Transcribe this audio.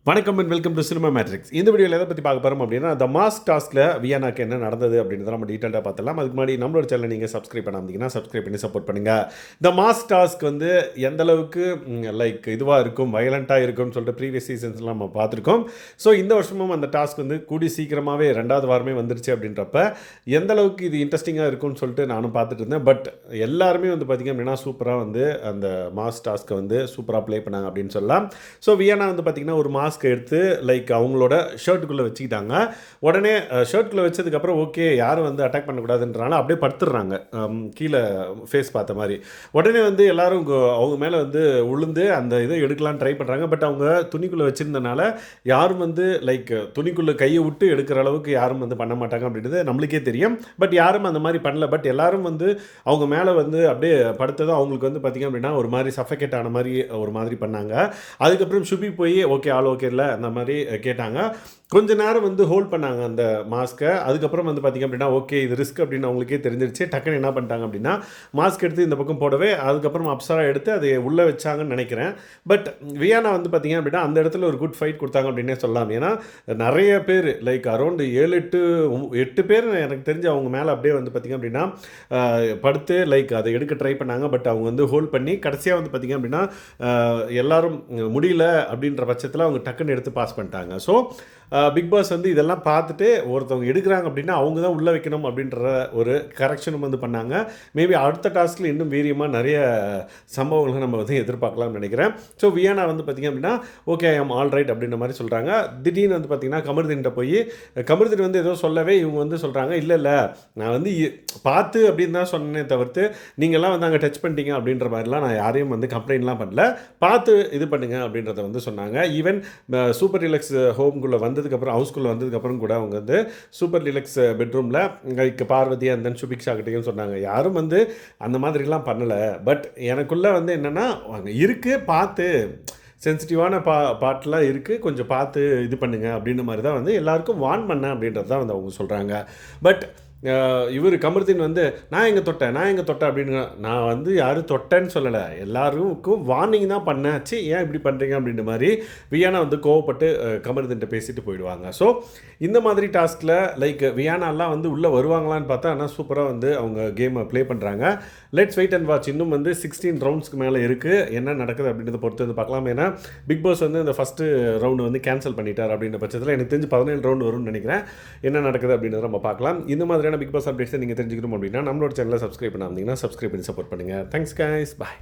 வணக்கம் and welcome to cinema matrix. இந்த வீடியோவில் எதை பற்றி பார்க்க போகிறோம் அப்படின்னா, த மாஸ்க் டாஸ்கில் வியானாக்கு என்ன நடந்தது அப்படின்றத நம்ம டீட்டெயிலாக பார்த்துலாம். அதுக்கு முன்னாடி நம்மளோட சேனலை நீங்கள் சப்ஸ்கிரைப் பண்ணாமதிங்கன்னா சப்ஸ்கிரைப் பண்ணி சப்போர்ட் பண்ணுங்கள். த மாஸ்க் டாஸ்க் வந்து எந்த அளவுக்கு இதுவாக இருக்கும், வயலண்ட்டாக இருக்கும்னு சொல்லிட்டு ப்ரீவியஸ் சீசன்ஸ்லாம் நம்ம பார்த்துருக்கோம். ஸோ இந்த வருஷமும் அந்த டாஸ்க் வந்து கூடி சீக்கிரமாகவே 2வது வாரமே வந்துருச்சு அப்படின்றப்ப எந்த அளவுக்கு இது இன்ட்ரெஸ்டிங்காக இருக்கும்னு சொல்லிட்டு நானும் பார்த்துட்டு இருந்தேன். பட் எல்லாருமே வந்து பார்த்திங்க அப்படின்னா சூப்பராக வந்து அந்த மாஸ்க் டாஸ்க்கை வந்து சூப்பராக ப்ளே பண்ணாங்க அப்படின்னு சொல்லலாம். ஸோ வியானா வந்து பார்த்திங்கன்னா ஒரு மாஸ்க் எடுத்து அவங்களோட ஷர்ட்டுக்குள்ளே வச்சுக்கிட்டாங்க. உடனே ஷர்ட்டுக்குள்ளே வச்சதுக்கப்புறம் ஓகே யாரும் வந்து அட்டாக் பண்ணக்கூடாதுன்றனால அப்படியே படுத்துடுறாங்க கீழே ஃபேஸ் பார்த்த மாதிரி. உடனே வந்து எல்லாரும் அவங்க மேலே வந்து உளுந்து அந்த இதை எடுக்கலான்னு ட்ரை பண்ணுறாங்க. பட் அவங்க துணிக்குள்ளே வச்சுருந்தனால யாரும் வந்து துணிக்குள்ளே கையை விட்டு எடுக்கிற அளவுக்கு யாரும் வந்து பண்ண மாட்டாங்க அப்படின்றது நம்மளுக்கே தெரியும். பட் யாரும் அந்த மாதிரி பண்ணல. பட் எல்லாரும் வந்து அவங்க மேலே வந்து அப்படியே படுத்ததும் அவங்களுக்கு வந்து பார்த்திங்க அப்படின்னா ஒரு மாதிரி சஃபகேட் ஆன மாதிரி ஒரு மாதிரி பண்ணாங்க. அதுக்கப்புறம் சுபி போய் ஓகே ஆல் ஓகே இல்லை அந்த மாதிரி கேட்டாங்க. கொஞ்ச நேரம் வந்து ஹோல்ட் பண்ணாங்க அந்த மாஸ்க்கை. அதுக்கப்புறம் வந்து பார்த்திங்க அப்படின்னா ஓகே இது ரிஸ்க் அப்படின்னு அவங்களுக்கே தெரிஞ்சிருச்சு. டக்குன்னு என்ன பண்ணிட்டாங்க அப்படின்னா மாஸ்க் எடுத்து இந்த பக்கம் போடவே அதுக்கப்புறம் அப்சரா எடுத்து அதை உள்ளே வச்சாங்கன்னு நினைக்கிறேன். பட் வியானா வந்து பார்த்திங்க அப்படின்னா அந்த இடத்துல ஒரு குட் ஃபைட் கொடுத்தாங்க அப்படின்னே சொல்லலாம். ஏன்னா நிறைய பேர் அரௌண்ட் 7-8 பேர் எனக்கு தெரிஞ்சு அவங்க மேலே அப்படியே வந்து பார்த்திங்க அப்படின்னா படுத்து அதை எடுக்க ட்ரை பண்ணாங்க. பட் அவங்க வந்து ஹோல்ட் பண்ணி கடைசியாக வந்து பார்த்திங்க அப்படின்னா எல்லாரும் முடியல அப்படின்ற பட்சத்தில் அவங்க டக்குன்னு எடுத்து பாஸ் பண்ணிட்டாங்க. ஸோ பிக் பாஸ் வந்து இதெல்லாம் பார்த்துட்டு ஒருத்தவங்க எடுக்கிறாங்க அப்படின்னா அவங்க தான் உள்ளே வைக்கணும் அப்படின்ற ஒரு கரெக்ஷனும் வந்து பண்ணாங்க. மேபி அடுத்த டாஸ்கில் இன்னும் வீரியமாக நிறைய சம்பவங்களை நம்ம வந்து எதிர்பார்க்கலாம்னு நினைக்கிறேன். ஸோ வியானா வந்து பார்த்திங்க அப்படின்னா ஓகே ஐ ஆம் ஆல் ரைட் அப்படின்ற மாதிரி சொல்கிறாங்க. திடீர்னு வந்து பார்த்திங்கன்னா கமருதீன்கிட்ட போய் கமருதீன் வந்து ஏதோ சொல்லவே இவங்க வந்து சொல்கிறாங்க இல்லை நான் வந்து பார்த்து அப்படின்னு தான் சொன்னேனே தவிர்த்து நீங்கள்லாம் வந்து அங்கே டச் பண்ணிட்டீங்க அப்படின்ற மாதிரிலாம் நான் யாரையும் வந்து கம்ப்ளைண்ட்லாம் பண்ணல, பார்த்து இது பண்ணுங்க அப்படின்றத வந்து சொன்னாங்க. ஈவன் சூப்பர் ரிலாக்ஸ் ஹோம்குள்ளே வந்ததுக்கப்புறம் ஹவுஸ்குள்ளே வந்ததுக்கப்புறம் கூட அவங்க வந்து சூப்பர் ரிலாக்ஸ் பெட்ரூமில் பார்வதி அண்ட் தென் சுபிக்ஷா கிட்டையும் சொன்னாங்க. யாரும் வந்து அந்த மாதிரிலாம் பண்ணலை. பட் எனக்குள்ளே வந்து என்னென்னா இருக்குது பார்த்து சென்சிட்டிவான பாட்டெலாம் இருக்குது, கொஞ்சம் பார்த்து இது பண்ணுங்க அப்படின்ற மாதிரி தான் வந்து எல்லாருக்கும் வார்ன் பண்ணேன் அப்படின்றது தான் வந்து அவங்க சொல்கிறாங்க. பட் இவர் கமருதீன் வந்து நான் எங்கே தொட்டேன் அப்படின்னு நான் வந்து யாரும் தொட்டேன்னு சொல்லலை, எல்லாருக்கும் வார்னிங் தான் பண்ணாச்சு, ஏன் இப்படி பண்ணுறீங்க அப்படின்ற மாதிரி வியானா வந்து கோவப்பட்டு கமருதீன்கிட்ட பேசிட்டு போயிடுவாங்க. ஸோ இந்த மாதிரி டாஸ்கில் வியானாலாம் வந்து உள்ளே வருவாங்களான்னு பார்த்தா ஆனால் சூப்பராக வந்து அவங்க கேமை ப்ளே பண்ணுறாங்க. Let's wait and watch. இன்னும் வந்து 16 ரவுண்ட்ஸ்க்கு மேலே இருக்குது. என்ன நடக்குது அப்படின்றத பொறுத்து வந்து பார்க்கலாம். ஏன்னா பிக் பாஸ் வந்து இந்த ஃபஸ்ட்டு ரவுண்டு வந்து கேன்சல் பண்ணிட்டார் அப்படின்ற பட்சத்தில் எனக்கு தெரிஞ்சு 17 ரவுண்டு வரும்னு நினைக்கிறேன். என்ன நடக்குது அப்படின்றத நம்ம பார்க்கலாம். இந்த மாதிரி பிக் பாஸ் அப்டேட்ஸ் நீங்கள் தெரிஞ்சுக்கணும் அப்படின்னா நம்மளோட சேனலை சப்ஸ்கிரைப் பண்ணாமீங்கன்னா சப்ஸ்கிரைப் பண்ணி சப்போர்ட் பண்ணுங்கள். தேங்க்ஸ் கைஸ், பாய்.